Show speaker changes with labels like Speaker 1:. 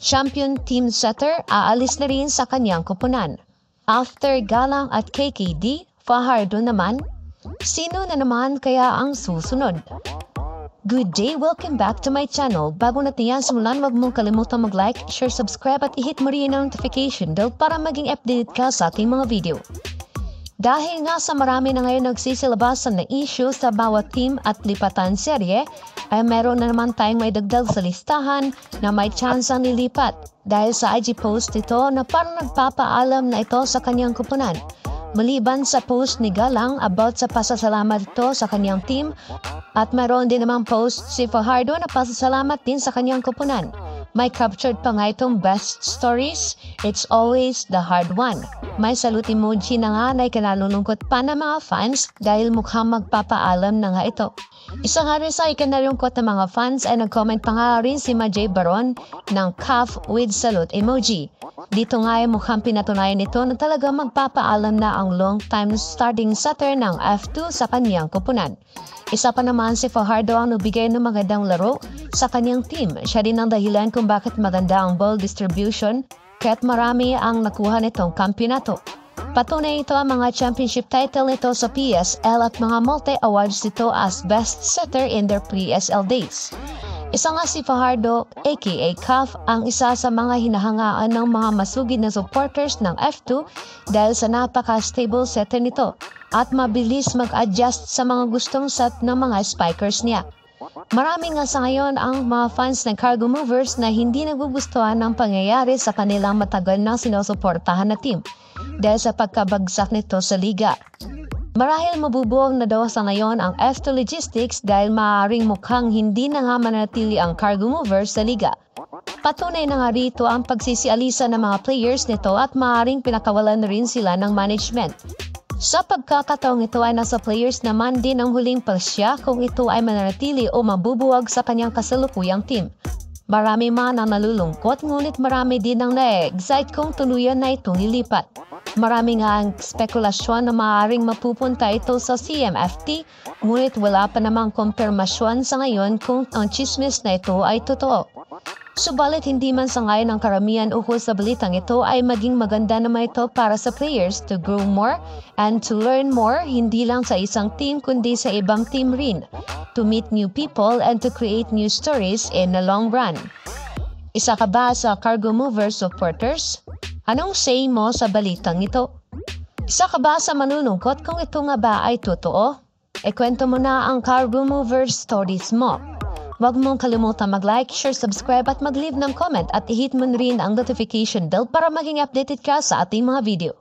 Speaker 1: Champion team setter aalis na rin sa kanyang koponan. After Galang at KKD, Fajardo naman, sino na naman kaya ang susunod? Good day, welcome back to my channel. Bago natin yan simulan, huwag mong kalimutan mag-like, share, subscribe at i-hit mo rin ang notification bell para maging updated ka sa ating mga video. Dahil nga sa marami na ngayon nagsisilabasan na issue sa bawat team at lipatan serye, ay meron na naman tayong may dagdag sa listahan na may chance ang nilipat dahil sa IG post ito na parang nagpapaalam na ito sa kanyang koponan. Maliban sa post ni Galang about sa pasasalamat ito sa kanyang team, at meron din namang post si Fajardo na pasasalamat din sa kanyang koponan. May captured pa nga itong best stories, it's always the hard one. May salute emoji na nga na ikanalulungkot pa ng mga fans dahil mukhang magpapaalam na nga ito. Isa nga rin sa ikanalungkot ng mga fans ay nag-comment pa nga rin si Majay Baron ng calf with salute emoji. Dito nga ay mukhang pinatunayan nito na talaga magpapaalam na ang long-time starting setter ng F2 sa kanyang koponan. Isa pa naman si Fajardo ang nabigay ng magandang laro sa kanyang team. Siya din ang dahilan kung bakit maganda ang ball distribution kaya't marami ang nakuha nitong kampyonato. Patunay ito ang mga championship title nito sa PSL at mga multi-awards nito as best setter in their PSL days. Isa nga si Fajardo aka Calf ang isa sa mga hinahangaan ng mga masugid na supporters ng F2 dahil sa napaka-stable setter nito at mabilis mag-adjust sa mga gustong set ng mga spikers niya. Marami nga sa ngayon ang mga fans ng Cargo Movers na hindi nagugustuhan ng pangyayari sa kanilang matagal na sinusuportahan na team dahil sa pagkabagsak nito sa liga. Marahil mabubuwag na daw sa ngayon ang F2 Logistics dahil maaaring mukhang hindi na nga manatili ang Cargo Movers sa liga. Patunay na nga rito ang pagsisialisa ng mga players nito at maaaring pinakawalan na rin sila ng management. Sa pagkakataong ito ay nasa players naman din ang huling pasya kung ito ay mananatili o mabubuwag sa kanyang kasalukuyang team. Marami man ang nalulungkot ngunit marami din ang na-excite kung tuluyan na itong ilipat. Marami nga ang spekulasyon na maaaring mapupunta ito sa CMFT ngunit wala pa namang kumpirmasyon sa ngayon kung ang chismis na ito ay totoo. Subalit hindi man sa ngayon ang karamihan ukol sa balitang ito ay maging maganda naman ito para sa players to grow more and to learn more hindi lang sa isang team kundi sa ibang team rin, to meet new people and to create new stories in the long run. Isa ka ba sa Cargo Movers supporters? Anong say mo sa balitang ito? Isa ka ba sa manunungkot kung ito nga ba ay totoo? Kwento mo na ang Cargo Movers stories mo. Huwag mong kalimutan mag-like, share, subscribe at mag-leave ng comment at i-hit mo rin ang notification bell para maging updated ka sa ating mga video.